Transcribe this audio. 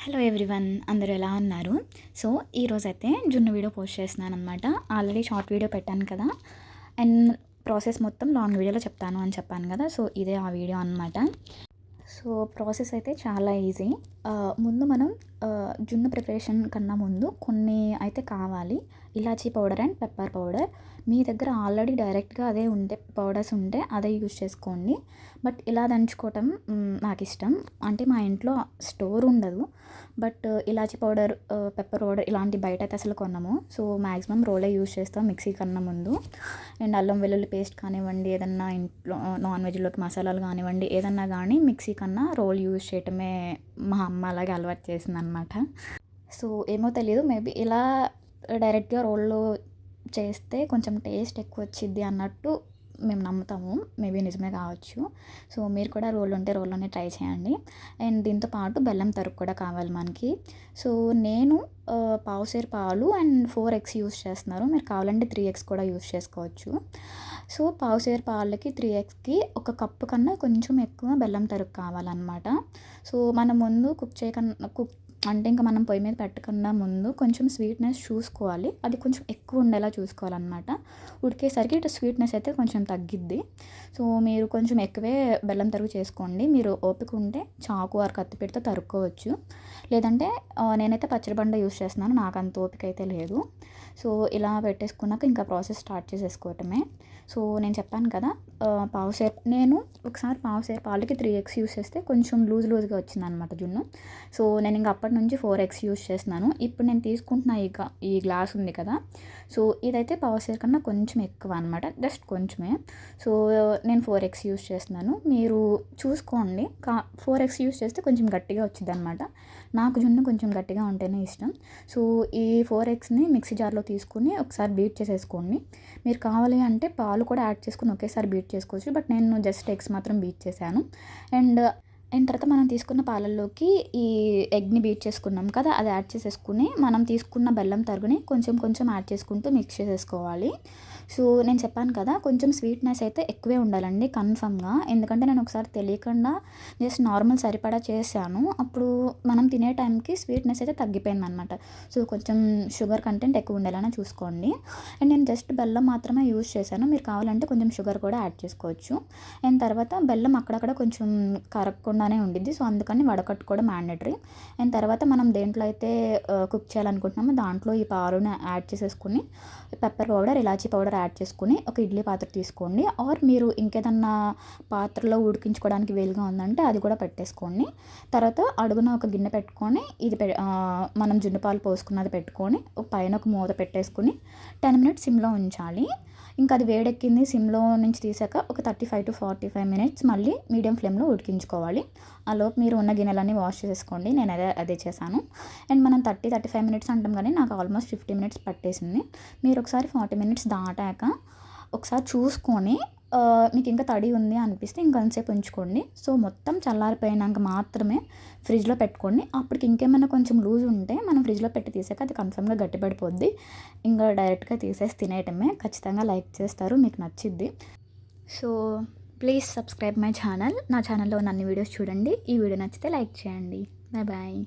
Hello everyone, అందరూ ఎలా ఉన్నారు? సో ఈరోజైతే జున్ను వీడియో పోస్ట్ చేస్తున్నాను అనమాట. ఆల్రెడీ షార్ట్ వీడియో పెట్టాను కదా, అండ్ ప్రాసెస్ మొత్తం లాంగ్ వీడియోలో చెప్తాను అని చెప్పాను కదా. సో ఇదే ఆ వీడియో అనమాట. సో ప్రాసెస్ అయితే చాలా ఈజీ. ముందు మనం జున్ను ప్రిపరేషన్ కన్నా ముందు కొన్ని అయితే కావాలి. ఇలాచీ పౌడర్ అండ్ పెప్పర్ పౌడర్. మీ దగ్గర ఆల్రెడీ డైరెక్ట్గా అదే ఉంటే పౌడర్స్ ఉంటే అదే యూజ్ చేసుకోండి. బట్ ఇలా దంచుకోవటం నాకు ఇష్టం. అంటే మా ఇంట్లో స్టోర్ ఉండదు. But elaichi powder, pepper powder ఇలాంటి బయట అయితే అసలు కొనము. సో మ్యాక్సిమం రోలే యూజ్ చేస్తాం మిక్సీ కన్నా ముందు. అండ్ అల్లం వెల్లుల్లి పేస్ట్ కానివ్వండి, ఏదన్నా ఇంట్లో నాన్ వెజ్లోకి మసాలాలు కానివ్వండి, ఏదన్నా కానీ మిక్సీ కన్నా రోల్ యూజ్ చేయటమే మా అమ్మ అలాగే అలవాటు చేసిందనమాట. సో ఏమో తెలియదు, మేబీ ఇలా డైరెక్ట్గా రోల్లో చేస్తే కొంచెం టేస్ట్ ఎక్కువ వచ్చిద్ది అన్నట్టు మేము నమ్ముతాము. మేబీ నిజమే కావచ్చు. సో మీరు కూడా రోల్ ఉంటే రోల్లోనే ట్రై చేయండి. అండ్ దీంతో పాటు బెల్లం తరుగు కూడా కావాలి మనకి. సో నేను పావుసేరు పాలు అండ్ 4 ఎగ్స్ యూస్ చేస్తున్నారు. మీరు కావాలంటే 3 ఎగ్స్ కూడా యూస్ చేసుకోవచ్చు. సో పావుసేరు పాలకి 3 ఎగ్స్కి ఒక కప్పు కన్నా కొంచెం ఎక్కువ బెల్లం తరుగు కావాలన్నమాట. సో మనం ముందు కుక్ అంటే ఇంకా మనం పొయ్యి మీద పెట్టకుండా ముందు కొంచెం స్వీట్నెస్ చూసుకోవాలి. అది కొంచెం ఎక్కువ ఉండేలా చూసుకోవాలన్నమాట. ఉడికేసరికి ఇటు స్వీట్నెస్ అయితే కొంచెం తగ్గిద్ది. సో మీరు కొంచెం ఎక్కువే బెల్లం తరుగు చేసుకోండి. మీరు ఓపిక ఉంటే చాకు ఆర్ కత్తిపీటతో తరుక్కోవచ్చు. లేదంటే నేనైతే పచ్చడి బండ యూస్ చేస్తున్నాను, నాకు అంత ఓపిక అయితే లేదు. సో ఇలా పెట్టేసుకున్నాక ఇంకా ప్రాసెస్ స్టార్ట్ చేసేసుకోవటమే. సో నేను చెప్పాను కదా, నేను ఒకసారి పావుసేరు పాలకి 3 ఎగ్స్ యూస్ చేస్తే కొంచెం లూజ్గా వచ్చిందనమాట జున్ను. సో నేను ఇంక అప్పటి నుంచి 4 ఎగ్స్ యూస్ చేస్తున్నాను. ఇప్పుడు నేను తీసుకుంటున్న ఈ గ్లాస్ ఉంది కదా, సో ఇదైతే పావుసేరు కన్నా కొంచెం ఎక్కువ అనమాట, జస్ట్ కొంచెమే. సో నేను 4 ఎగ్స్ యూస్ చేస్తున్నాను. మీరు చూసుకోండి. 4 ఎగ్స్ యూస్ చేస్తే కొంచెం గట్టిగా వచ్చింది అనమాట. నాకు జున్ను కొంచెం గట్టిగా ఉంటేనే ఇష్టం. సో ఈ 4 ఎగ్స్ని మిక్సీ జార్లో తీసుకుని ఒకసారి బీట్ చేసేసుకోండి. మీరు కావాలి అంటే పాలు కూడా యాడ్ చేసుకుని ఒకేసారి బీట్ చేసుకోవచ్చు. బట్ నేను జస్ట్ ఎగ్స్ మాత్రం బీట్ చేశాను. అండ్ తర్వాత మనం తీసుకున్న పాలల్లోకి ఈ ఎగ్ని బీట్ చేసుకున్నాం కదా, అది యాడ్ చేసేసుకుని మనం తీసుకున్న బెల్లం తరుగుని కొంచెం యాడ్ చేసుకుంటూ మిక్స్ చేసేసుకోవాలి. సో నేను చెప్పాను కదా, కొంచెం స్వీట్నెస్ అయితే ఎక్కువే ఉండాలండి కన్ఫర్మ్గా. ఎందుకంటే నేను ఒకసారి తెలియకుండా జస్ట్ నార్మల్ సరిపడా చేశాను. అప్పుడు మనం తినే టైంకి స్వీట్నెస్ అయితే తగ్గిపోయింది అనమాట. సో కొంచెం షుగర్ కంటెంట్ ఎక్కువ ఉండేలానే చూసుకోండి. అండ్ నేను జస్ట్ బెల్లం మాత్రమే యూజ్ చేశాను. మీరు కావాలంటే కొంచెం షుగర్ కూడా యాడ్ చేసుకోవచ్చు. అండ్ తర్వాత బెల్లం అక్కడక్కడ కొంచెం కరగకుండానే ఉండిద్ది. సో అందుకని వడకట్టుకోవడం మ్యాండేటరీ. అండ్ తర్వాత మనం దేంట్లో అయితే కుక్ చేయాలనుకుంటున్నామో దాంట్లో ఈ పాలుని యాడ్ చేసేసుకుని పెప్పర్ పౌడర్, ఇలాచీ పౌడర్ యాడ్ చేసుకుని ఒక ఇడ్లీ పాత్ర తీసుకోండి. ఆర్ మీరు ఇంకేదన్నా పాత్రలో ఉడికించుకోవడానికి వీలుగా ఉందంటే అది కూడా పెట్టేసుకోండి. తర్వాత అడుగున ఒక గిన్నె పెట్టుకొని మనం జున్ను పాలు పోసుకున్నది పెట్టుకొని పైన ఒక మూత పెట్టేసుకుని 10 మినిట్స్ సిమ్లో ఉంచాలి. ఇంకా అది వేడెక్కింది, సిమ్లో నుంచి తీసాక ఒక 35 to 45 మినిట్స్ మళ్ళీ మీడియం ఫ్లేమ్లో ఉడికించుకోవాలి. ఆలోపు మీరు ఉన్న గిన్నెలన్నీ వాష్ చేసేసుకోండి. నేను అదే చేశాను. అండ్ మనం 35 మినిట్స్ అంటాం కానీ నాకు ఆల్మోస్ట్ 50 మినిట్స్ పట్టేసింది. మీరు ఒకసారి 40 మినిట్స్ దాటాక ఒకసారి చూసుకొని మీకు ఇంకా తడి ఉంది అనిపిస్తే ఇంకొంతసేపు ఉంచుకోండి. సో మొత్తం చల్లారిపోయినాక మాత్రమే ఫ్రిడ్జ్లో పెట్టుకోండి. అప్పటికి ఇంకేమైనా కొంచెం లూజ్ ఉంటే మనం ఫ్రిడ్జ్లో పెట్టి తీసాక అది కన్ఫర్మ్గా గట్టిపడిపోద్ది. ఇంకా డైరెక్ట్గా తీసేసి తినేయటమే. ఖచ్చితంగా లైక్ చేస్తారు, మీకు నచ్చిద్ది. So please subscribe my channel. నా ఛానల్లో ఉన్న అన్ని వీడియోస్ చూడండి. ఈ వీడియో నచ్చితే లైక్ చేయండి. Bye bye.